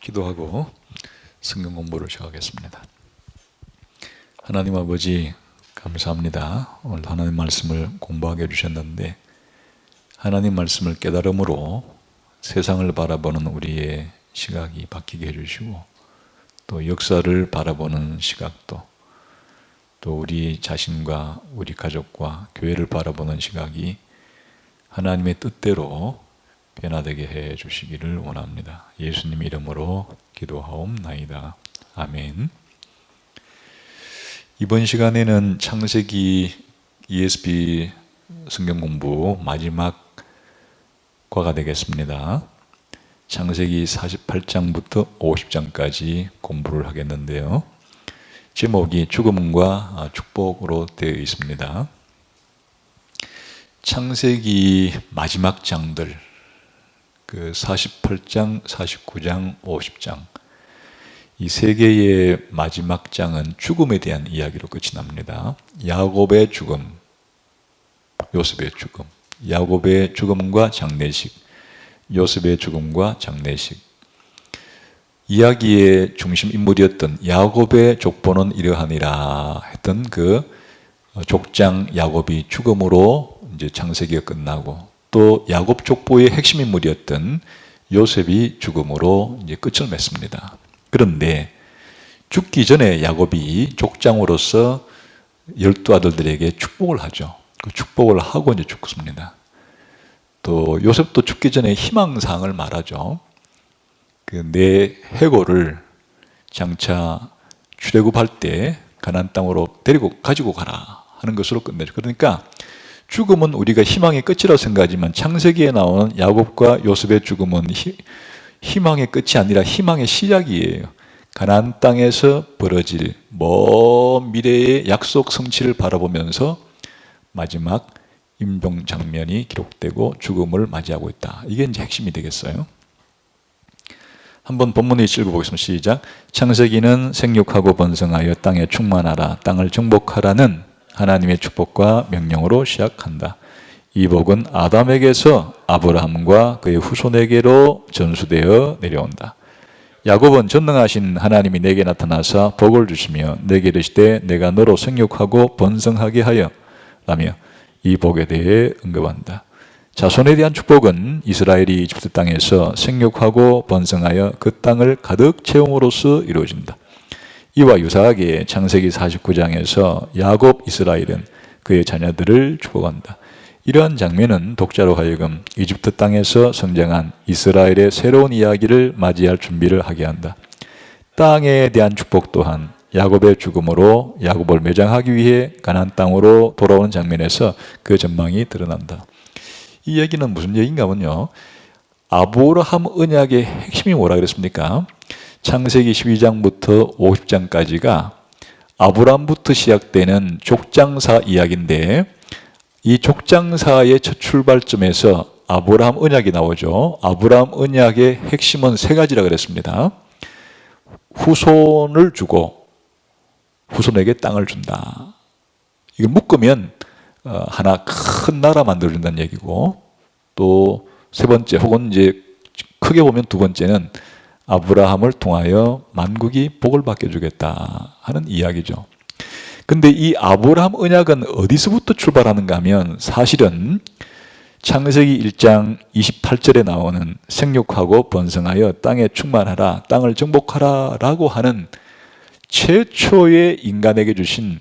기도하고 성경 공부를 시작하겠습니다. 하나님 아버지 감사합니다. 오늘 하나님 말씀을 공부하게 해주셨는데 하나님 말씀을 깨달음으로 세상을 바라보는 우리의 시각이 바뀌게 해주시고 또 역사를 바라보는 시각도 또 우리 자신과 우리 가족과 교회를 바라보는 시각이 하나님의 뜻대로 변화되게 해 주시기를 원합니다. 예수님 이름으로 기도하옵나이다. 아멘. 이번 시간에는 창세기 ESV 성경 공부 마지막 과가 되겠습니다. 창세기 48장부터 50장까지 공부를 하겠는데요. 제목이 죽음과 축복으로 되어 있습니다. 창세기 마지막 장들, 그 48장, 49장, 50장, 이 세 개의 마지막 장은 죽음에 대한 이야기로 끝이 납니다. 야곱의 죽음, 요셉의 죽음, 야곱의 죽음과 장례식, 요셉의 죽음과 장례식. 이야기의 중심 인물이었던 야곱의 족보는 이러하니라 했던 그 족장 야곱이 죽음으로 이제 창세기가 끝나고 또 야곱 족보의 핵심 인물이었던 요셉이 죽음으로 이제 끝을 맺습니다. 그런데 죽기 전에 야곱이 족장으로서 12아들들에게 축복을 하죠. 그 축복을 하고 이제 죽습니다. 또 요셉도 죽기 전에 희망사항을 말하죠. 그 내 해골을 장차 출애굽할 때 가나안 땅으로 가지고 가라 하는 것으로 끝내죠. 그러니까 죽음은 우리가 희망의 끝이라고 생각하지만 창세기에 나오는 야곱과 요셉의 죽음은 희망의 끝이 아니라 희망의 시작이에요. 가나안 땅에서 벌어질 먼 미래의 약속 성취를 바라보면서 마지막 임종 장면이 기록되고 죽음을 맞이하고 있다. 이게 이제 핵심이 되겠어요. 한번 본문을 읽어보겠습니다. 시작. 창세기는 생육하고 번성하여 땅에 충만하라, 땅을 정복하라는 하나님의 축복과 명령으로 시작한다. 이 복은 아담에게서 아브라함과 그의 후손에게로 전수되어 내려온다. 야곱은 전능하신 하나님이 내게 나타나사 복을 주시며 내게 이르시되 내가 너로 생육하고 번성하게 하여 라며 이 복에 대해 언급한다. 자손에 대한 축복은 이스라엘이 이집트 땅에서 생육하고 번성하여 그 땅을 가득 채움으로써 이루어진다. 이와 유사하게 창세기 49장에서 야곱 이스라엘은 그의 자녀들을 축복한다. 이러한 장면은 독자로 하여금 이집트 땅에서 성장한 이스라엘의 새로운 이야기를 맞이할 준비를 하게 한다. 땅에 대한 축복 또한 야곱의 죽음으로 야곱을 매장하기 위해 가나안 땅으로 돌아오는 장면에서 그 전망이 드러난다. 이 얘기는 무슨 얘기인가면요, 아브라함 언약의 핵심이 뭐라 그랬습니까? 창세기 12장부터 50장까지가 아브라함부터 시작되는 족장사 이야기인데 이 족장사의 첫 출발점에서 아브라함 언약이 나오죠. 아브라함 언약의 핵심은 세 가지라 그랬습니다. 후손을 주고 후손에게 땅을 준다. 이걸 묶으면 하나 큰 나라 만들어준다는 얘기고, 또 세 번째 혹은 이제 크게 보면 두 번째는 아브라함을 통하여 만국이 복을 받게 주겠다 하는 이야기죠. 근데 이 아브라함 언약은 어디서부터 출발하는가 하면 사실은 창세기 1장 28절에 나오는 생육하고 번성하여 땅에 충만하라, 땅을 정복하라 라고 하는 최초의 인간에게 주신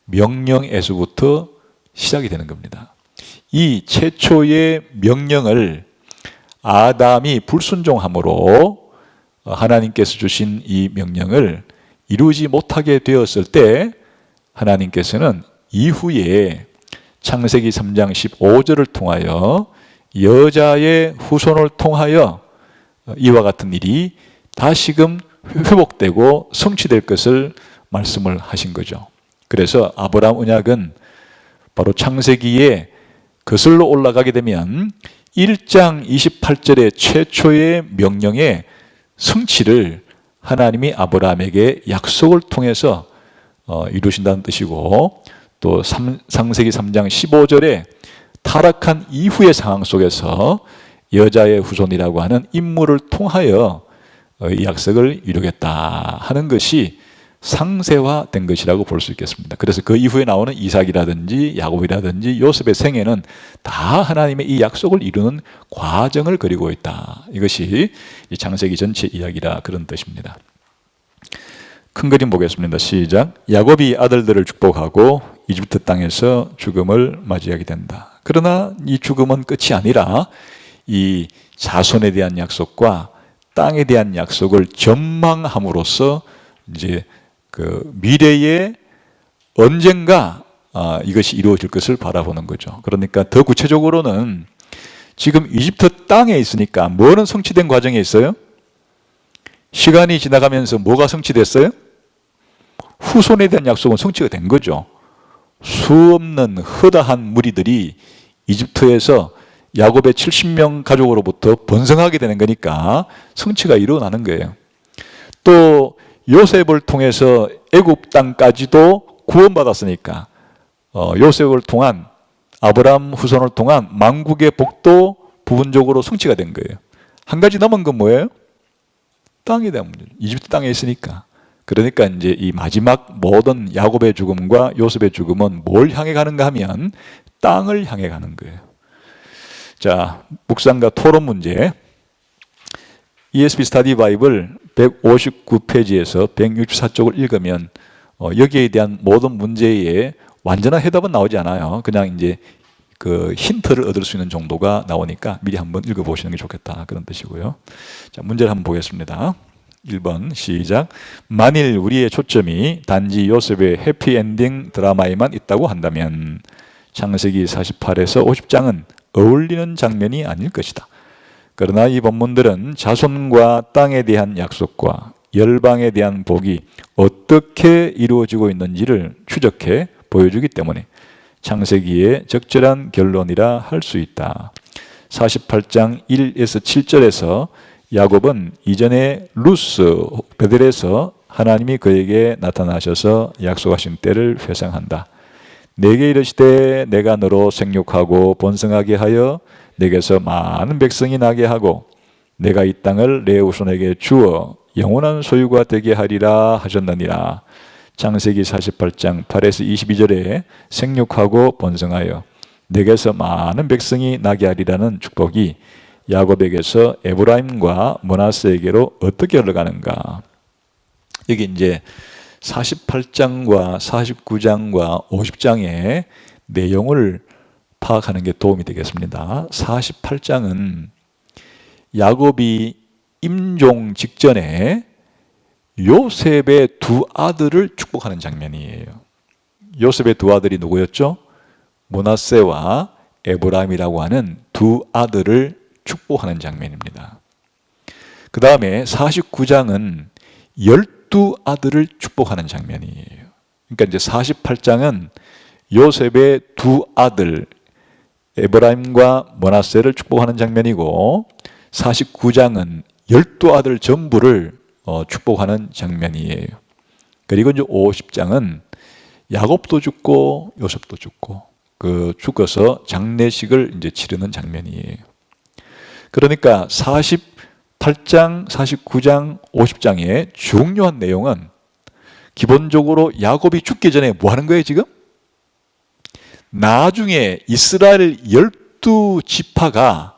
명령에서부터 시작이 되는 겁니다. 이 최초의 명령을 아담이 불순종함으로 하나님께서 주신 이 명령을 이루지 못하게 되었을 때 하나님께서는 이후에 창세기 3장 15절을 통하여 여자의 후손을 통하여 이와 같은 일이 다시금 회복되고 성취될 것을 말씀을 하신 거죠. 그래서 아브라함 언약은 바로 창세기에 거슬러 올라가게 되면 1장 28절의 최초의 명령의 성취를 하나님이 아브라함에게 약속을 통해서 이루신다는 뜻이고, 또 창세기 3장 15절에 타락한 이후의 상황 속에서 여자의 후손이라고 하는 인물을 통하여 이 약속을 이루겠다 하는 것이 상세화된 것이라고 볼 수 있겠습니다. 그래서 그 이후에 나오는 이삭이라든지 야곱이라든지 요셉의 생애는 다 하나님의 이 약속을 이루는 과정을 그리고 있다. 이것이 이 창세기 전체 이야기라 그런 뜻입니다. 큰 그림 보겠습니다. 시작. 야곱이 아들들을 축복하고 이집트 땅에서 죽음을 맞이하게 된다. 그러나 이 죽음은 끝이 아니라 이 자손에 대한 약속과 땅에 대한 약속을 전망함으로써 이제 그 미래에 언젠가 이것이 이루어질 것을 바라보는 거죠. 그러니까 더 구체적으로는 지금 이집트 땅에 있으니까 뭐는 성취된 과정에 있어요? 시간이 지나가면서 뭐가 성취됐어요? 후손에 대한 약속은 성취가 된 거죠. 수없는 허다한 무리들이 이집트에서 야곱의 70명 가족으로부터 번성하게 되는 거니까 성취가 일어나는 거예요. 또 요셉을 통해서 애굽 땅까지도 구원받았으니까 요셉을 통한 아브라함 후손을 통한 만국의 복도 부분적으로 성취가 된 거예요. 한 가지 남은 건 뭐예요? 땅에 대한 문제. 이집트 땅에 있으니까. 그러니까 이제 이 마지막 모든 야곱의 죽음과 요셉의 죽음은 뭘 향해 가는가 하면 땅을 향해 가는 거예요. 자, 묵상과 토론 문제. ESV 스터디 바이블 159페이지에서 164쪽을 읽으면 여기에 대한 모든 문제에 완전한 해답은 나오지 않아요. 그냥 이제 그 힌트를 얻을 수 있는 정도가 나오니까 미리 한번 읽어보시는 게 좋겠다. 그런 뜻이고요. 자, 문제를 한번 보겠습니다. 1번 시작. 만일 우리의 초점이 단지 요셉의 해피엔딩 드라마에만 있다고 한다면 창세기 48에서 50장은 어울리는 장면이 아닐 것이다. 그러나 이 본문들은 자손과 땅에 대한 약속과 열방에 대한 복이 어떻게 이루어지고 있는지를 추적해 보여주기 때문에 창세기의 적절한 결론이라 할 수 있다. 48장 1에서 7절에서 야곱은 이전에 루스 베델에서 하나님이 그에게 나타나셔서 약속하신 때를 회상한다. 내게 이르시되 내가 너로 생육하고 번성하게 하여 내게서 많은 백성이 나게 하고 내가 이 땅을 내 후손에게 주어 영원한 소유가 되게 하리라 하셨느니라. 창세기 48장 8에서 22절에 생육하고 번성하여 내게서 많은 백성이 나게 하리라는 축복이 야곱에게서 에브라임과 므낫세에게로 어떻게 흘러가는가? 여기 이제 48장과 49장과 50장의 내용을 파악하는 게 도움이 되겠습니다. 48장은 야곱이 임종 직전에 요셉의 두 아들을 축복하는 장면이에요. 요셉의 두 아들이 누구였죠? 므낫세와 에브라임이라고 하는 두 아들을 축복하는 장면입니다. 그 다음에 49장은 12아들을 축복하는 장면이에요. 그러니까 이제 48장은 요셉의 두 아들 에브라임과 므낫세를 축복하는 장면이고 49장은 12아들 전부를 축복하는 장면이에요. 그리고 이제 50장은 야곱도 죽고 요셉도 죽고 그 죽어서 장례식을 이제 치르는 장면이에요. 그러니까 48장, 49장, 50장의 중요한 내용은 기본적으로 야곱이 죽기 전에 뭐 하는 거예요, 지금? 나중에 이스라엘 12지파가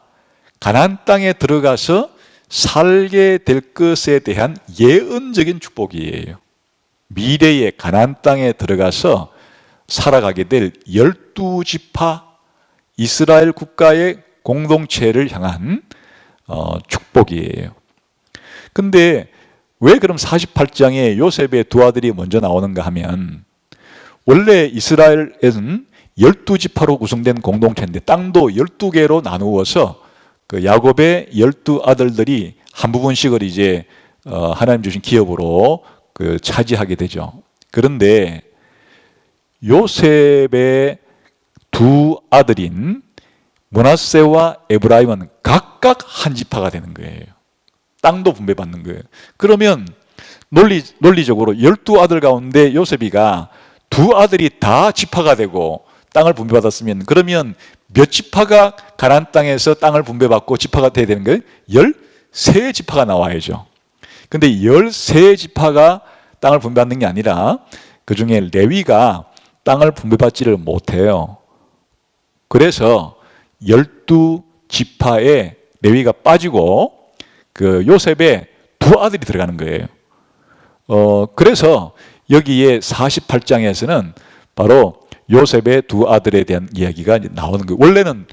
가나안 땅에 들어가서 살게 될 것에 대한 예언적인 축복이에요. 미래의 가나안 땅에 들어가서 살아가게 될 12지파 이스라엘 국가의 공동체를 향한 축복이에요. 근데 왜 그럼 48장에 요셉의 두 아들이 먼저 나오는가 하면 원래 이스라엘에는 12지파로 구성된 공동체인데 땅도 12개로 나누어서 그 야곱의 12아들들이 한 부분씩을 이제 하나님 주신 기업으로 그 차지하게 되죠. 그런데 요셉의 두 아들인 므낫세와 에브라임은 각각 한 지파가 되는 거예요. 땅도 분배받는 거예요. 그러면 논리적으로 12아들 가운데 요셉이가 두 아들이 다 지파가 되고 땅을 분배받았으면 그러면 몇 지파가 가나안 땅에서 땅을 분배받고 지파가 돼야 되는 거예요? 13지파가 나와야죠. 근데 13지파가 땅을 분배받는 게 아니라 그 중에 레위가 땅을 분배받지를 못해요. 그래서 12지파에 레위가 빠지고 그 요셉의 두 아들이 들어가는 거예요. 그래서 여기에 48장에서는 바로 요셉의 두 아들에 대한 이야기가 나오는 거예요. 원래는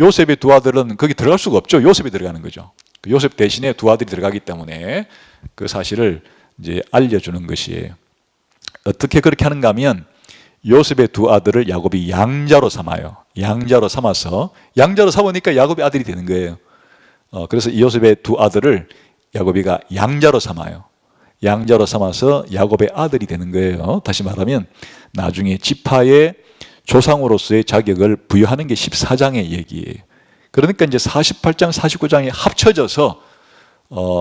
요셉의 두 아들은 거기 들어갈 수가 없죠. 요셉이 들어가는 거죠. 요셉 대신에 두 아들이 들어가기 때문에 그 사실을 이제 알려주는 것이에요. 어떻게 그렇게 하는가 하면 요셉의 두 아들을 야곱이 양자로 삼아요. 양자로 삼아서 양자로 삼으니까 야곱의 아들이 되는 거예요. 그래서 이 요셉의 두 아들을 야곱이가 양자로 삼아요. 양자로 삼아서 야곱의 아들이 되는 거예요. 다시 말하면 나중에 지파의 조상으로서의 자격을 부여하는 게 14장의 얘기예요. 그러니까 이제 48장, 49장이 합쳐져서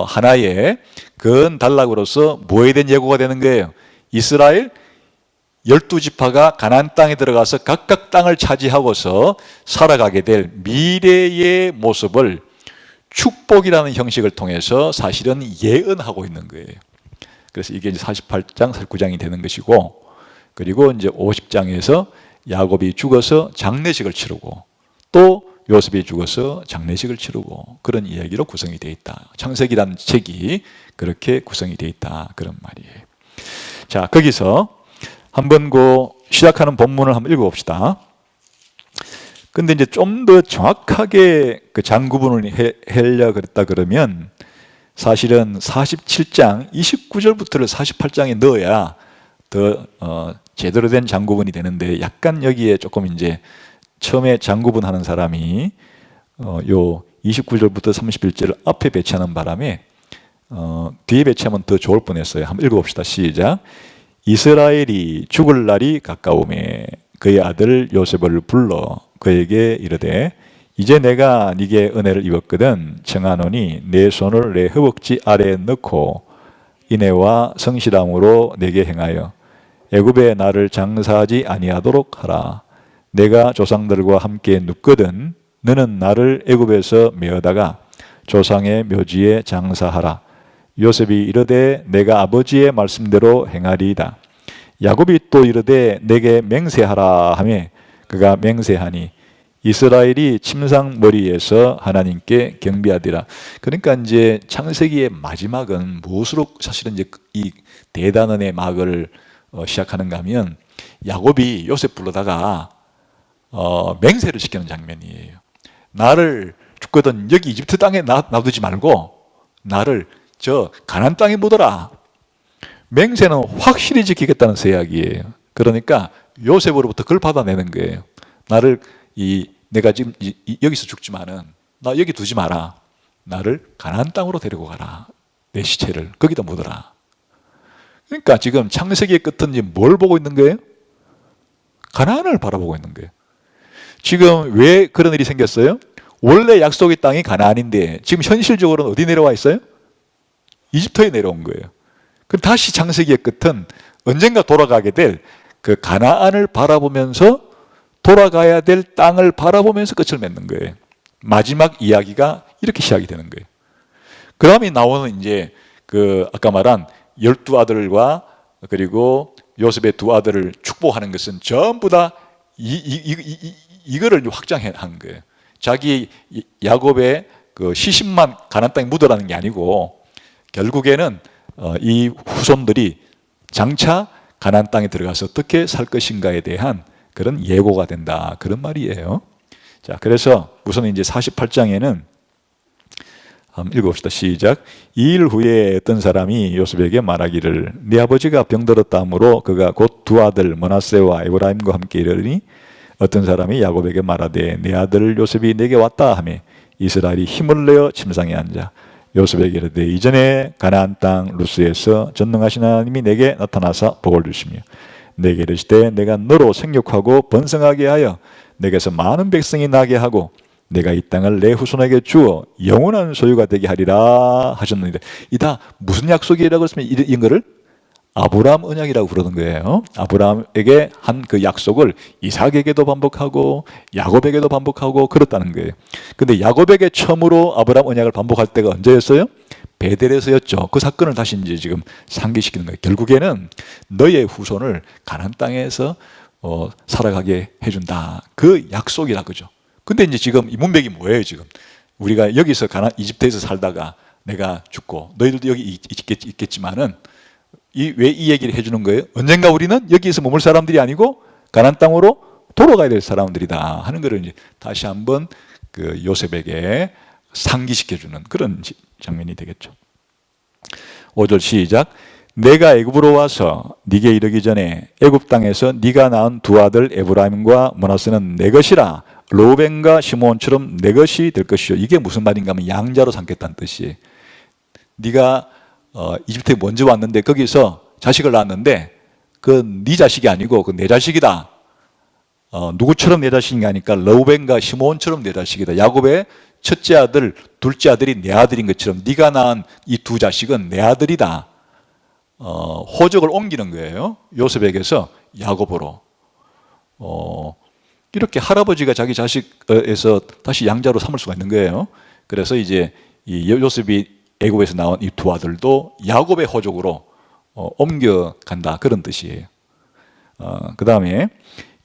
하나의 근 단락으로서 뭐에 대한 예고가 되는 거예요? 이스라엘 12지파가 가나안 땅에 들어가서 각각 땅을 차지하고서 살아가게 될 미래의 모습을 축복이라는 형식을 통해서 사실은 예언하고 있는 거예요. 그래서 이게 이제 48장, 49장이 되는 것이고, 그리고 이제 50장에서 야곱이 죽어서 장례식을 치르고, 또 요셉이 죽어서 장례식을 치르고, 그런 이야기로 구성이 되어 있다. 창세기라는 책이 그렇게 구성이 되어 있다. 그런 말이에요. 자, 거기서 한번 그 시작하는 본문을 한번 읽어봅시다. 근데 이제 좀 더 정확하게 그 장구분을 하려고 그랬다 그러면 사실은 47장 29절부터를 48장에 넣어야 더 제대로 된 장구분이 되는데, 약간 여기에 조금 이제 처음에 장구분 하는 사람이 요 29절부터 31절을 앞에 배치하는 바람에 뒤에 배치하면 더 좋을 뻔했어요. 한번 읽어봅시다. 시작. 이스라엘이 죽을 날이 가까우매 그의 아들 요셉을 불러 그에게 이르되 이제 내가 네게 은혜를 입었거든 청하노니 내 손을 내 허벅지 아래에 넣고 인애와 성실함으로 내게 행하여 애굽에 나를 장사하지 아니하도록 하라. 내가 조상들과 함께 눕거든 너는 나를 애굽에서 메어다가 조상의 묘지에 장사하라. 요셉이 이르되 내가 아버지의 말씀대로 행하리이다. 야곱이 또 이르되 내게 맹세하라 하며 그가 맹세하니 이스라엘이 침상머리에서 하나님께 경배하리라. 그러니까 이제 창세기의 마지막은 무엇으로 사실은 이제 이 대단원의 막을 시작하는가 하면 야곱이 요셉 불러다가 맹세를 시키는 장면이에요. 나를 죽거든 여기 이집트 땅에 놔두지 말고 나를 저 가나안 땅에 묻어라. 맹세는 확실히 지키겠다는 서약이에요. 그러니까 요셉으로부터 그걸 받아내는 거예요. 나를 내가 지금 여기서 죽지만은 나 여기 두지 마라. 나를 가나안 땅으로 데리고 가라. 내 시체를 거기다 묻어라. 그러니까 지금 창세기의 끝은 뭘 보고 있는 거예요? 가나안을 바라보고 있는 거예요. 지금 왜 그런 일이 생겼어요? 원래 약속의 땅이 가나안인데 지금 현실적으로는 어디 내려와 있어요? 이집트에 내려온 거예요. 그럼 다시 창세기의 끝은 언젠가 돌아가게 될 그 가나안을 바라보면서 돌아가야 될 땅을 바라보면서 끝을 맺는 거예요. 마지막 이야기가 이렇게 시작이 되는 거예요. 그 다음에 나오는 이제 그 아까 말한 12아들과 그리고 요셉의 두 아들을 축복하는 것은 전부 다 이거를 확장해 한 거예요. 자기 야곱의 그 시신만 가나안 땅에 묻어라는 게 아니고 결국에는 이 후손들이 장차 가나안 땅에 들어가서 어떻게 살 것인가에 대한 그런 예고가 된다. 그런 말이에요. 자, 그래서 우선 이제 48장에는 한번 읽어봅시다. 시작. 이 일 후에 어떤 사람이 요셉에게 말하기를 네 아버지가 병들었다 하므로 그가 곧 두 아들 므낫세와 에브라임과 함께 이르니 어떤 사람이 야곱에게 말하되 내 아들 요셉이 내게 왔다 하며 이스라엘이 힘을 내어 침상에 앉아 요셉에게 이르되 이전에 가나안 땅 루스에서 전능하신 하나님이 내게 나타나사 복을 주시며 내게 이르시되 내가 너로 생육하고 번성하게 하여 내게서 많은 백성이 나게 하고 내가 이 땅을 내 후손에게 주어 영원한 소유가 되게 하리라 하셨는데 이 다 무슨 약속이라고 했으면 이런 거를 아브라함 언약이라고 부르는 거예요. 아브라함에게 한 그 약속을 이삭에게도 반복하고 야곱에게도 반복하고 그렇다는 거예요. 근데 야곱에게 처음으로 아브라함 언약을 반복할 때가 언제였어요? 베델에서였죠. 그 사건을 다시 이제 지금 상기시키는 거예요. 결국에는 너의 후손을 가나안 땅에서 살아가게 해준다. 그 약속이라 그죠. 근데 이제 지금 이 문맥이 뭐예요, 지금? 우리가 여기서 이집트에서 살다가 내가 죽고 너희들도 여기 있겠지만은 왜 이 얘기를 해주는 거예요? 언젠가 우리는 여기에서 머물 사람들이 아니고 가나안 땅으로 돌아가야 될 사람들이다 하는 것을 이제 다시 한번 그 요셉에게 상기시켜주는 그런 장면이 되겠죠. 5절 시작. 내가 애굽으로 와서 네게 이르기 전에 애굽 땅에서 네가 낳은 두 아들 에브라임과 므낫세는 내 것이라. 로벤과 시므온처럼 내 것이 될 것이요. 이게 무슨 말인가 하면 양자로 삼겠다는 뜻이에요. 네가 이집트에 먼저 왔는데 거기서 자식을 낳았는데 그 네 자식이 아니고 그 내 자식이다. 누구처럼 내 자식인가 하니까 로벤과 시므온처럼 내 자식이다. 야곱의 첫째 아들, 둘째 아들이 내 아들인 것처럼 네가 낳은 이 두 자식은 내 아들이다. 호적을 옮기는 거예요. 요셉에게서 야곱으로. 이렇게 할아버지가 자기 자식에서 다시 양자로 삼을 수가 있는 거예요. 그래서 이제 이 요셉이 애굽에서 나온 이 두 아들도 야곱의 호적으로 옮겨간다. 그런 뜻이에요. 그 다음에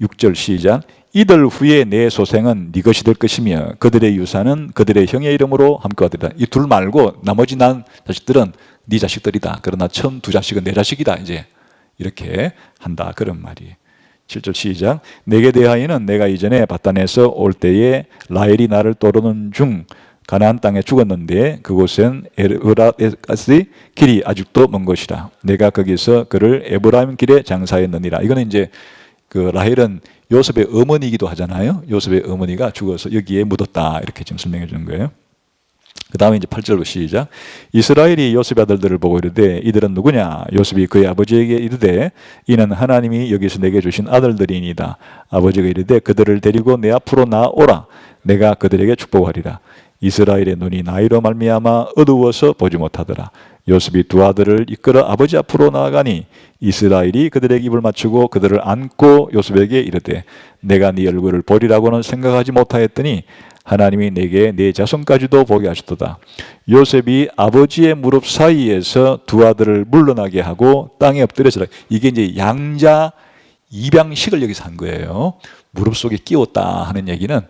6절 시작. 이들 후에 내 소생은 네 것이 될 것이며 그들의 유산은 그들의 형의 이름으로 함께 하리라. 이 둘 말고 나머지 난 자식들은 네 자식들이다. 그러나 처음 두 자식은 내 자식이다. 이제 이렇게 한다. 그런 말이에요. 7절 시작. 내게 대하여는 내가 이전에 바단에서 올 때에 라헬이 나를 떠오르는 중 가나안 땅에 죽었는데 그곳엔 에브라까지 길이 아직도 먼 곳이라. 내가 거기서 그를 에브라임 길에 장사했느니라. 이거는 이제 그 라헬은 요셉의 어머니이기도 하잖아요. 요셉의 어머니가 죽어서 여기에 묻었다. 이렇게 지금 설명해 주는 거예요. 그 다음에 이제 8절로 시작. 이스라엘이 요셉의 아들들을 보고 이르되 이들은 누구냐? 요셉이 그의 아버지에게 이르되 이는 하나님이 여기서 내게 주신 아들들이니이다. 아버지가 이르되 그들을 데리고 내 앞으로 나오라. 내가 그들에게 축복하리라. 이스라엘의 눈이 나이로 말미암아 어두워서 보지 못하더라. 요셉이 두 아들을 이끌어 아버지 앞으로 나아가니 이스라엘이 그들에게 입을 맞추고 그들을 안고 요셉에게 이르되 내가 네 얼굴을 보리라고는 생각하지 못하였더니 하나님이 내게 내 자손까지도 보게 하셨도다. 요셉이 아버지의 무릎 사이에서 두 아들을 물러나게 하고 땅에 엎드려서라. 이게 이제 양자 입양식을 여기서 한 거예요. 무릎 속에 끼웠다 하는 얘기는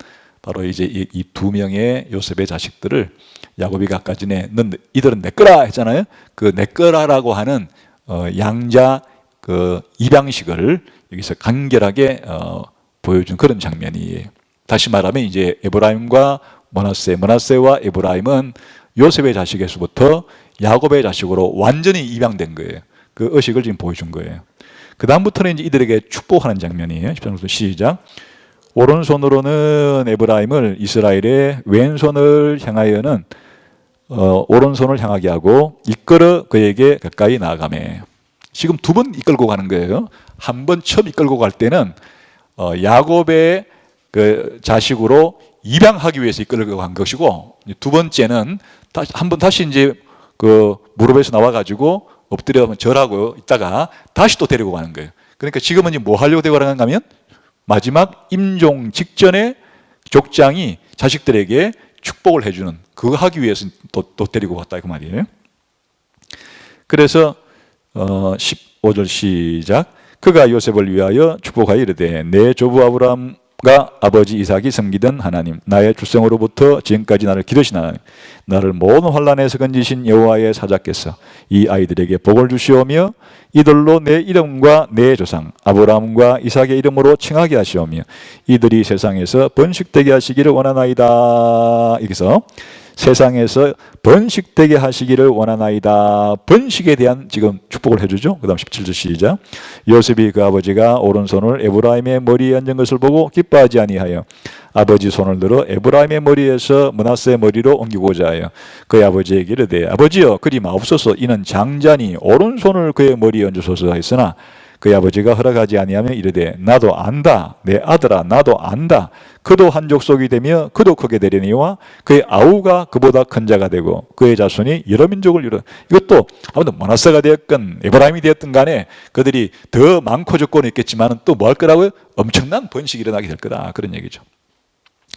바로 이제 이 두 명의 요셉의 자식들을 야곱이 아까 전에 넌 이들은 내 거라 했잖아요. 그 내 거라라고 하는 양자 그 입양식을 여기서 간결하게 보여준 그런 장면이에요. 다시 말하면 이제 에브라임과 므낫세와 에브라임은 요셉의 자식에서부터 야곱의 자식으로 완전히 입양된 거예요. 그 의식을 지금 보여준 거예요. 그 다음부터는 이제 이들에게 축복하는 장면이에요. 13절부터 시작. 오른손으로는 에브라임을 이스라엘의 왼손을 향하여는 오른손을 향하게 하고 이끌어 그에게 가까이 나아가매. 지금 두 번 이끌고 가는 거예요. 한 번 처음 이끌고 갈 때는 야곱의 그 자식으로 입양하기 위해서 이끌고 간 것이고 두 번째는 다시 이제 그 무릎에서 나와가지고 엎드려 절하고 있다가 다시 또 데리고 가는 거예요. 그러니까 지금은 이제 뭐 하려고 데리고 가는가 하면 마지막 임종 직전에 족장이 자식들에게 축복을 해주는 그거 하기 위해서 또 데리고 갔다 그 말이에요. 그래서 15절 시작. 그가 요셉을 위하여 축복하여 이르되 내 조부 아브라함과 아버지 이삭이 섬기던 하나님 나의 출생으로부터 지금까지 나를 기르신 하나님 나를 모든 환난에서 건지신 여호와의 사자께서 이 아이들에게 복을 주시오며 이들로 내 이름과 내 조상 아브라함과 이삭의 이름으로 칭하게 하시오며 이들이 세상에서 번식되게 하시기를 원하나이다. 여기서 세상에서 번식되게 하시기를 원하나이다. 번식에 대한 지금 축복을 해주죠. 그 다음 17절 시작. 요셉이 그 아버지가 오른손을 에브라임의 머리에 얹은 것을 보고 기뻐하지 아니하여 아버지 손을 들어 에브라임의 머리에서 므낫세의 머리로 옮기고자 하여 그의 아버지에게 이르되 아버지여 그리 마옵소서 이는 장자니 오른손을 그의 머리에 얹으소서 했으나 그의 아버지가 허락하지 아니하며 이르되 나도 안다 내 아들아 나도 안다 그도 한 족속이 되며 그도 크게 되려니와 그의 아우가 그보다 큰 자가 되고 그의 자손이 여러 민족을 이루어. 이것도 아무튼 므낫세가 되었건 에브라임이 되었든 간에 그들이 더 많고 적고는 있겠지만 또 뭐 할 거라고요? 엄청난 번식이 일어나게 될 거다 그런 얘기죠.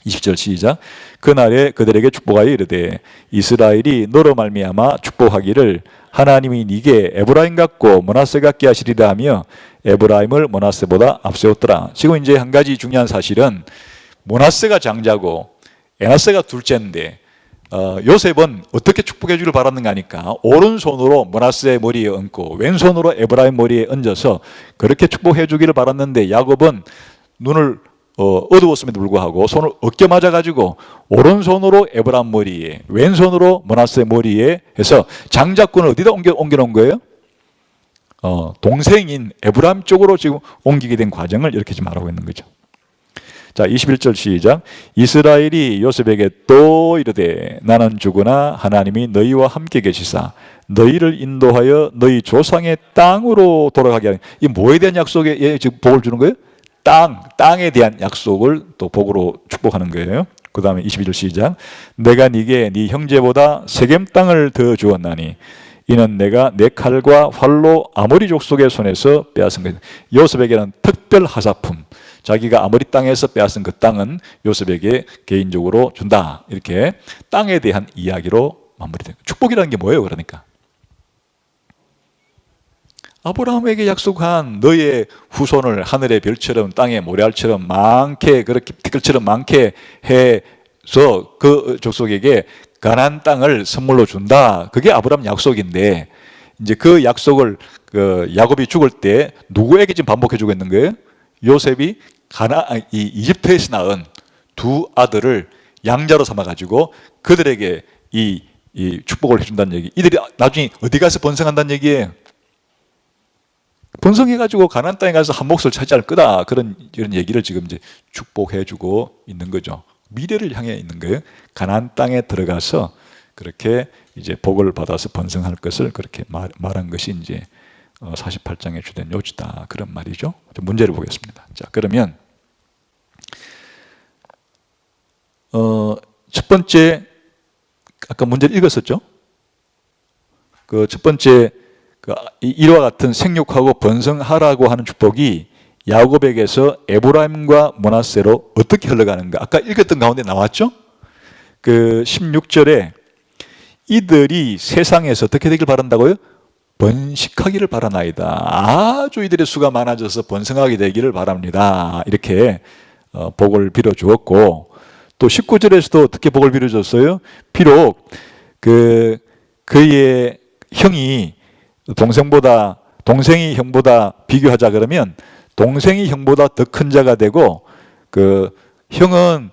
20절 시작. 그날에 그들에게 축복하여 이르되 이스라엘이 너로 말미암아 축복하기를 하나님이 네게 에브라임 같고 므낫세 같게 하시리라 하며 에브라임을 므낫세보다 앞세웠더라. 지금 이제 한 가지 중요한 사실은 므낫세가 장자고 에나세가 둘째인데 요셉은 어떻게 축복해 주길 바랐는가 하니까 오른손으로 므낫세 머리에 얹고 왼손으로 에브라임 머리에 얹어서 그렇게 축복해 주기를 바랐는데 야곱은 눈을 어두웠음에도 불구하고 손을 어깨 맞아가지고 오른손으로 에브라임 머리에 왼손으로 므낫세 머리에 해서 장자권을 어디다 옮겨놓은 거예요? 동생인 에브라임 쪽으로 지금 옮기게 된 과정을 이렇게 지금 말하고 있는 거죠. 자, 21절 시작. 이스라엘이 요셉에게 또 이르되 나는 주구나 하나님이 너희와 함께 계시사 너희를 인도하여 너희 조상의 땅으로 돌아가게 하는, 이 뭐에 대한 약속에 지금 복을 주는 거예요? 땅에 대한 약속을 또 복으로 축복하는 거예요. 그 다음에 22절 시작. 내가 네게 네 형제보다 세겜 땅을 더 주었나니 이는 내가 내 칼과 활로 아모리 족속의 손에서 빼앗은 거예요. 요셉에게는 특별 하사품, 자기가 아모리 땅에서 빼앗은 그 땅은 요셉에게 개인적으로 준다. 이렇게 땅에 대한 이야기로 마무리돼요. 축복이라는 게 뭐예요? 그러니까 아브라함에게 약속한 너의 후손을 하늘의 별처럼 땅의 모래알처럼 많게, 그렇게 티끌처럼 많게 해서 그 족속에게 가나안 땅을 선물로 준다. 그게 아브라함 약속인데, 이제 그 약속을 야곱이 죽을 때 누구에게 지금 반복해주고 있는 거예요? 요셉이 이집트에서 낳은 두 아들을 양자로 삼아가지고 그들에게 이 축복을 해준다는 얘기. 이들이 나중에 어디 가서 번성한다는 얘기예요. 번성해가지고 가나안 땅에 가서 한 몫을 차지할 거다. 이런 얘기를 지금 이제 축복해주고 있는 거죠. 미래를 향해 있는 거예요. 가나안 땅에 들어가서 그렇게 이제 복을 받아서 번성할 것을 그렇게 말한 것이 이제 48장의 주된 요지다. 그런 말이죠. 문제를 보겠습니다. 자, 그러면 첫 번째, 아까 문제를 읽었었죠? 그 첫 번째, 이와 같은 생육하고 번성하라고 하는 축복이 야곱에게서 에브라임과 므낫세로 어떻게 흘러가는가? 아까 읽었던 가운데 나왔죠? 그 16절에 이들이 세상에서 어떻게 되길 바란다고요? 번식하기를 바라나이다. 아주 이들의 수가 많아져서 번성하게 되기를 바랍니다. 이렇게 복을 빌어주었고, 또 19절에서도 어떻게 복을 빌어줬어요? 비록 그의 형이 동생이 형보다 비교하자 그러면 동생이 형보다 더 큰 자가 되고, 형은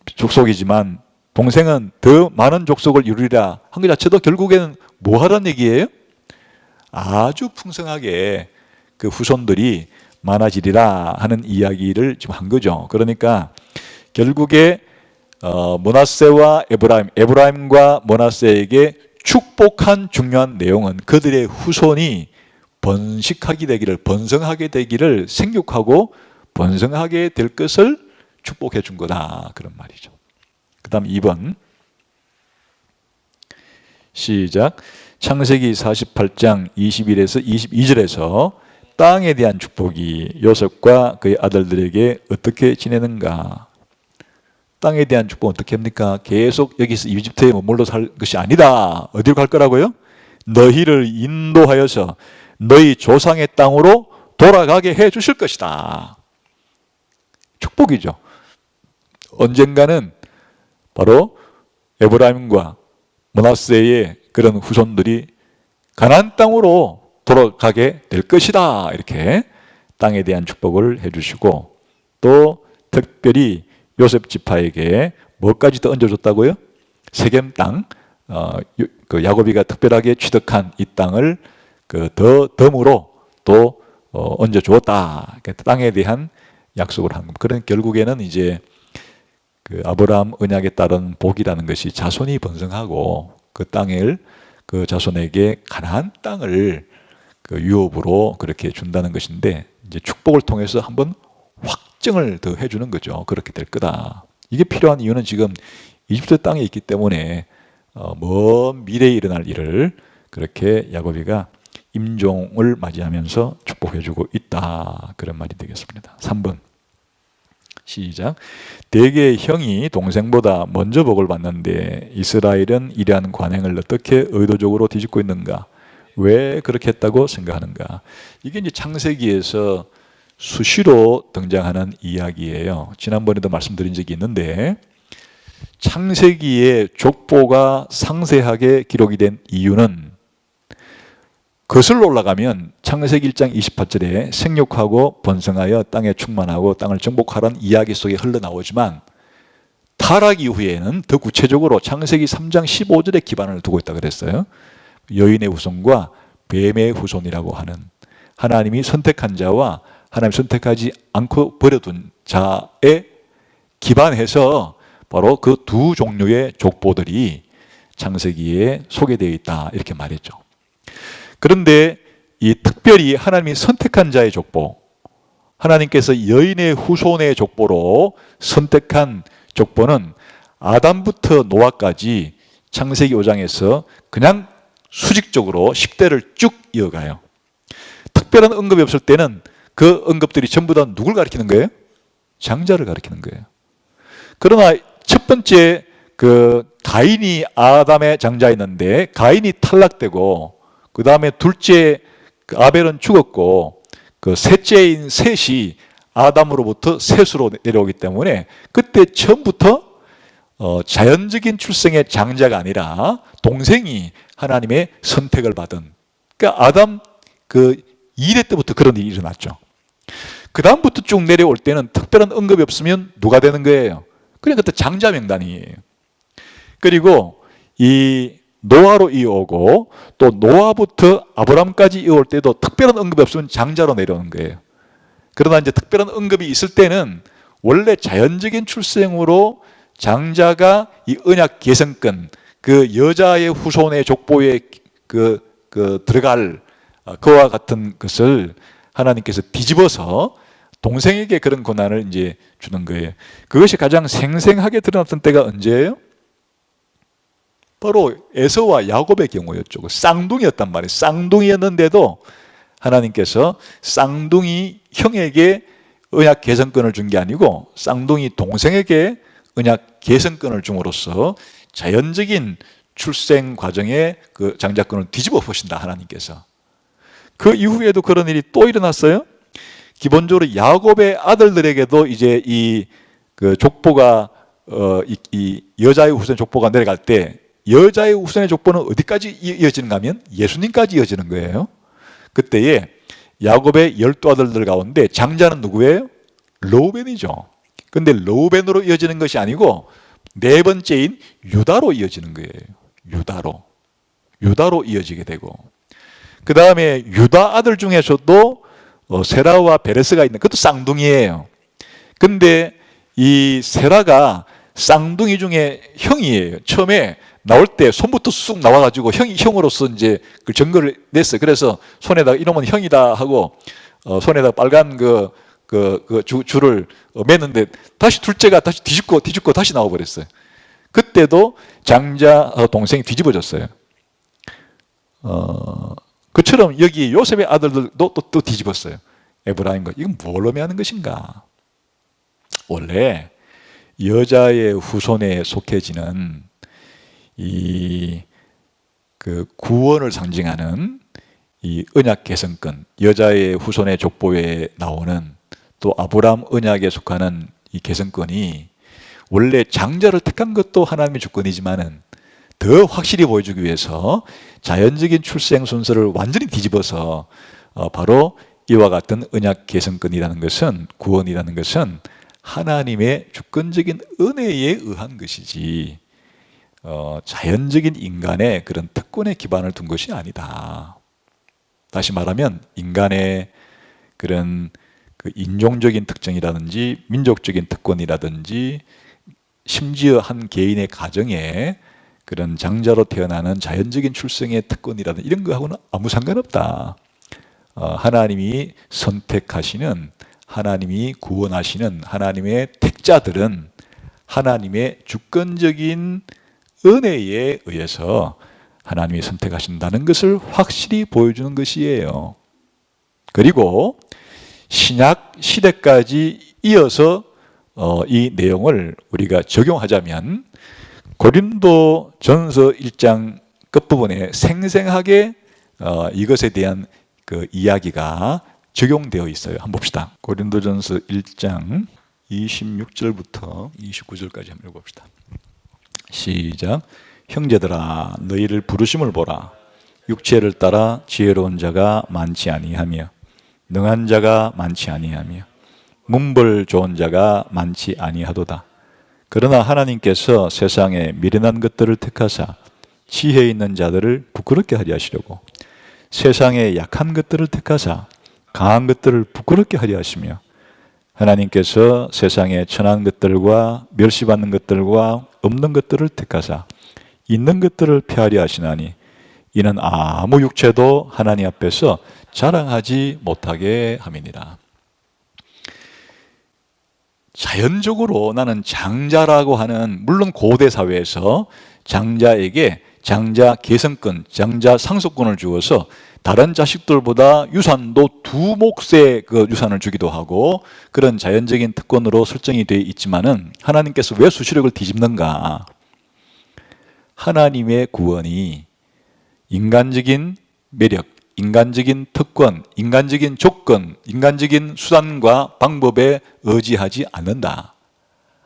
족속이지만 동생은 더 많은 족속을 이루리라 한 것 자체도 결국에는 뭐 하라는 얘기예요? 아주 풍성하게 그 후손들이 많아지리라 하는 이야기를 지금 한 거죠. 그러니까 결국에 므낫세와 에브라임과 므낫세에게 축복한 중요한 내용은 그들의 후손이 번성하게 되기를 생육하고 번성하게 될 것을 축복해 준 거다. 그런 말이죠. 그 다음 2번 시작. 창세기 48장 21에서 22절에서 땅에 대한 축복이 요셉과 그의 아들들에게 어떻게 지내는가? 땅에 대한 축복은 어떻게 합니까? 계속 여기서 이집트에 머물러 살 것이 아니다. 어디로 갈 거라고요? 너희를 인도하여서 너희 조상의 땅으로 돌아가게 해 주실 것이다. 축복이죠. 언젠가는 바로 에브라임과 므낫세의 그런 후손들이 가나안 땅으로 돌아가게 될 것이다. 이렇게 땅에 대한 축복을 해주시고, 또 특별히 요셉 지파에게 뭐까지 더 얹어줬다고요? 세겜 땅, 야곱이가 특별하게 취득한 이 땅을 덤으로 또 얹어주었다. 땅에 대한 약속을 한 겁니다. 그런 결국에는 이제 아브라함 언약에 따른 복이라는 것이 자손이 번성하고 그 땅을 그 자손에게 가나안 땅을 유업으로 그렇게 준다는 것인데, 이제 축복을 통해서 한번 확증을 더 해주는 거죠. 그렇게 될 거다. 이게 필요한 이유는 지금 이집트 땅에 있기 때문에 먼 미래에 일어날 일을 그렇게 야곱이가 임종을 맞이하면서 축복해주고 있다. 그런 말이 되겠습니다. 3번 시작. 대개 형이 동생보다 먼저 복을 받는데 이스라엘은 이러한 관행을 어떻게 의도적으로 뒤집고 있는가? 왜 그렇게 했다고 생각하는가? 이게 이제 창세기에서 수시로 등장하는 이야기예요. 지난번에도 말씀드린 적이 있는데 창세기에 족보가 상세하게 기록이 된 이유는 거슬러 올라가면 창세기 1장 28절에 생육하고 번성하여 땅에 충만하고 땅을 정복하라는 이야기 속에 흘러나오지만 타락 이후에는 더 구체적으로 창세기 3장 15절에 기반을 두고 있다고 그랬어요. 여인의 후손과 뱀의 후손이라고 하는 하나님이 선택한 자와 하나님 선택하지 않고 버려둔 자에 기반해서 바로 그 두 종류의 족보들이 창세기에 소개되어 있다 이렇게 말했죠. 그런데 이 특별히 하나님이 선택한 자의 족보, 하나님께서 여인의 후손의 족보로 선택한 족보는 아담부터 노아까지 창세기 5장에서 그냥 수직적으로 10대를 쭉 이어가요. 특별한 언급이 없을 때는 그 언급들이 전부 다 누굴 가리키는 거예요? 장자를 가리키는 거예요. 그러나 첫 번째 가인이 아담의 장자였는데 가인이 탈락되고 그 다음에 둘째 아벨은 죽었고 그 셋째인 셋이 아담으로부터 셋으로 내려오기 때문에 그때 처음부터 자연적인 출생의 장자가 아니라 동생이 하나님의 선택을 받은, 그러니까 아담 2대 때부터 그런 일이 일어났죠. 그 다음부터 쭉 내려올 때는 특별한 언급이 없으면 누가 되는 거예요? 그냥 그때 장자 명단이에요. 그리고 이 노아로 이어오고 또 노아부터 아브람까지 이어올 때도 특별한 언급이 없으면 장자로 내려오는 거예요. 그러나 이제 특별한 언급이 있을 때는 원래 자연적인 출생으로 장자가 이 언약 계승권, 그 여자의 후손의 족보에 들어갈 그와 같은 것을 하나님께서 뒤집어서 동생에게 그런 권한을 이제 주는 거예요. 그것이 가장 생생하게 드러났던 때가 언제예요? 바로 에서와 야곱의 경우였죠. 쌍둥이였단 말이에요. 쌍둥이였는데도 하나님께서 쌍둥이 형에게 언약 계승권을 준 게 아니고 쌍둥이 동생에게 언약 계승권을 줌으로써 자연적인 출생 과정의 그 장자권을 뒤집어 보신다, 하나님께서. 그 이후에도 그런 일이 또 일어났어요. 기본적으로 야곱의 아들들에게도 이제 그 족보가 이 여자의 후손 족보가 내려갈 때 여자의 후손의 족보는 어디까지 이어지는가 하면 예수님까지 이어지는 거예요. 그때에 야곱의 12아들들 가운데 장자는 누구예요? 르우벤이죠. 근데 르우벤으로 이어지는 것이 아니고 네 번째인 유다로 이어지는 거예요. 유다로 이어지게 되고, 그 다음에 유다 아들 중에서도 세라와 베레스가 있는, 그것도 쌍둥이에요. 근데 이 세라가 쌍둥이 중에 형이에요. 처음에 나올 때 손부터 쑥 나와가지고 형으로서 이제 그 증거를 냈어요. 그래서 손에다가 이놈은 형이다 하고 손에다가 빨간 줄을 맸는데 다시 둘째가 다시 뒤집고 다시 나와버렸어요. 그때도 장자 동생이 뒤집어졌어요. 그처럼 여기 요셉의 아들들도 또 뒤집었어요. 에브라임과. 이건 뭘 의미하는 것인가? 원래 여자의 후손에 속해지는 그 구원을 상징하는 이 언약 계승권, 여자의 후손의 족보에 나오는 또 아브라함 언약에 속하는 이 계승권이 원래 장자를 택한 것도 하나님의 주권이지만은 더 확실히 보여주기 위해서 자연적인 출생 순서를 완전히 뒤집어서 바로 이와 같은 언약 계승권이라는 것은, 구원이라는 것은 하나님의 주권적인 은혜에 의한 것이지 자연적인 인간의 그런 특권에 기반을 둔 것이 아니다. 다시 말하면 인간의 그런 그 인종적인 특징이라든지 민족적인 특권이라든지 심지어 한 개인의 가정에 그런 장자로 태어나는 자연적인 출생의 특권이라든지 이런 거하고는 아무 상관없다. 하나님이 선택하시는, 하나님이 구원하시는 하나님의 택자들은 하나님의 주권적인 은혜에 의해서 하나님이 선택하신다는 것을 확실히 보여주는 것이에요. 그리고 신약 시대까지 이어서 이 내용을 우리가 적용하자면 고린도 전서 1장 끝부분에 생생하게 이것에 대한 그 이야기가 적용되어 있어요. 한번 봅시다. 고린도전서 1장 26절부터 29절까지 한번 읽어봅시다. 시작. 형제들아 너희를 부르심을 보라. 육체를 따라 지혜로운 자가 많지 아니하며 능한 자가 많지 아니하며 문벌 좋은 자가 많지 아니하도다. 그러나 하나님께서 세상에 미련한 것들을 택하사 지혜 있는 자들을 부끄럽게 하려 하시려고 세상에 약한 것들을 택하사 강한 것들을 부끄럽게 하려 하시며 하나님께서 세상에 천한 것들과 멸시받는 것들과 없는 것들을 택하사 있는 것들을 폐하려 하시나니 이는 아무 육체도 하나님 앞에서 자랑하지 못하게 함이니라. 자연적으로 나는 장자라고 하는, 물론 고대 사회에서 장자에게 장자 계승권, 장자 상속권을 주어서 다른 자식들보다 유산도 두 몫의 그 유산을 주기도 하고 그런 자연적인 특권으로 설정이 되어 있지만은 하나님께서 왜 수시력을 뒤집는가? 하나님의 구원이 인간적인 매력, 인간적인 특권, 인간적인 조건, 인간적인 수단과 방법에 의지하지 않는다.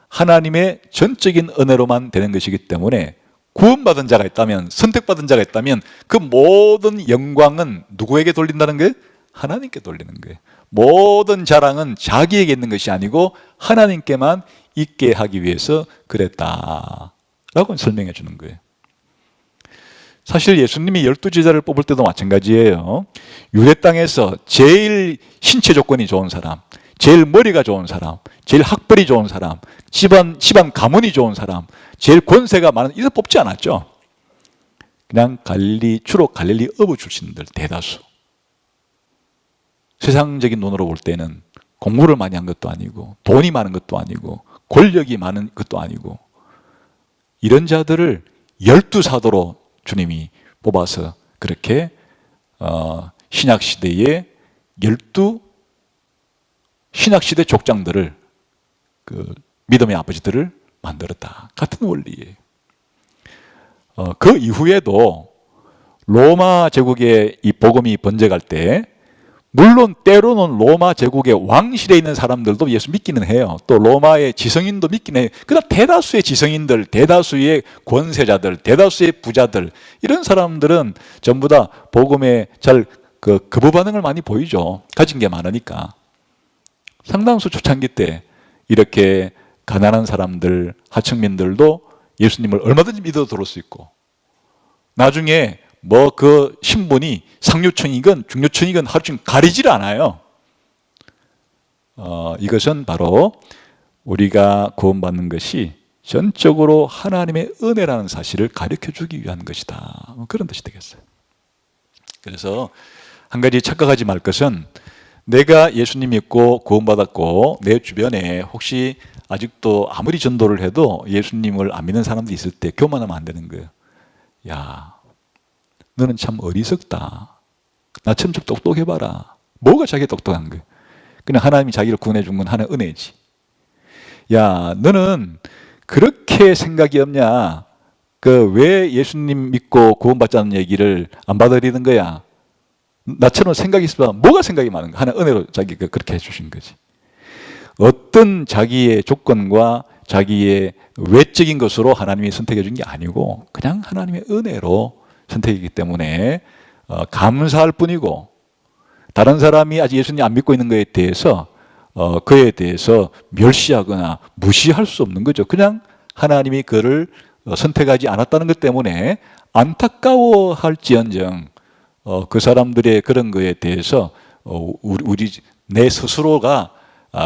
하나님의 전적인 은혜로만 되는 것이기 때문에 구원받은 자가 있다면, 선택받은 자가 있다면 그 모든 영광은 누구에게 돌린다는 거예요? 하나님께 돌리는 거예요. 모든 자랑은 자기에게 있는 것이 아니고 하나님께만 있게 하기 위해서 그랬다라고 설명해 주는 거예요. 사실 예수님이 12제자를 뽑을 때도 마찬가지예요. 유대 땅에서 제일 신체 조건이 좋은 사람, 제일 머리가 좋은 사람, 제일 학벌이 좋은 사람, 집안 가문이 좋은 사람, 제일 권세가 많은, 이런 뽑지 않았죠. 그냥 주로 갈릴리 어부 출신들 대다수. 세상적인 눈으로 볼 때는 공부를 많이 한 것도 아니고 돈이 많은 것도 아니고 권력이 많은 것도 아니고 이런 자들을 12사도로 주님이 뽑아서 그렇게 신약시대에 12 신약시대 족장들을, 그 믿음의 아버지들을 만들었다. 같은 원리예요. 그 이후에도 로마 제국의 이 복음이 번져갈 때 물론 때로는 로마 제국의 왕실에 있는 사람들도 예수 믿기는 해요. 또 로마의 지성인도 믿기는 해요. 그러나 대다수의 지성인들, 대다수의 권세자들, 대다수의 부자들, 이런 사람들은 전부 다 복음에 잘 거부 반응을 많이 보이죠. 가진 게 많으니까. 상당수 초창기 때 이렇게 가난한 사람들, 하층민들도 예수님을 얼마든지 믿어 들어올 수 있고 나중에 뭐 그 신분이 상류층이건 중류층이건 하층 가리질 않아요. 이것은 바로 우리가 구원받는 것이 전적으로 하나님의 은혜라는 사실을 가르쳐 주기 위한 것이다. 그런 뜻이 되겠어요. 그래서 한 가지 착각하지 말 것은 내가 예수님 믿고 구원받았고 내 주변에 혹시 아직도 아무리 전도를 해도 예수님을 안 믿는 사람도 있을 때 교만하면 안 되는 거예요. 야, 너는 참 어리석다. 나처럼 좀 똑똑해봐라. 뭐가 자기가 똑똑한 거예요? 그냥 하나님이 자기를 구원해 준 건 하나의 은혜지. 야, 너는 그렇게 생각이 없냐? 왜 예수님 믿고 구원받자는 얘기를 안 받아들이는 거야? 나처럼 생각이 있으면 뭐가 생각이 많은가? 하나의 은혜로 자기가 그렇게 해주신 거지. 어떤 자기의 조건과 자기의 외적인 것으로 하나님이 선택해 준 게 아니고 그냥 하나님의 은혜로 선택이기 때문에 감사할 뿐이고 다른 사람이 아직 예수님 안 믿고 있는 것에 대해서 그에 대해서 멸시하거나 무시할 수 없는 거죠. 그냥 하나님이 그를 선택하지 않았다는 것 때문에 안타까워할지언정 그 사람들의 그런 거에 대해서 내 스스로가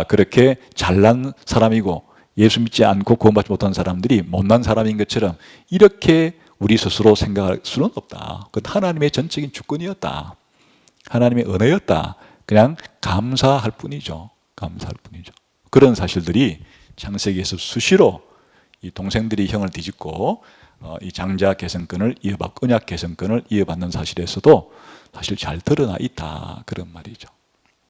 그렇게 잘난 사람이고 예수 믿지 않고 구원받지 못한 사람들이 못난 사람인 것처럼 이렇게 우리 스스로 생각할 수는 없다. 그건 하나님의 전적인 주권이었다. 하나님의 은혜였다. 그냥 감사할 뿐이죠. 감사할 뿐이죠. 그런 사실들이 창세기에서 수시로 이 동생들이 형을 뒤집고 이 장자 계승권을 이어받고 언약 계승권을 이어받는 사실에서도 사실 잘 드러나 있다. 그런 말이죠.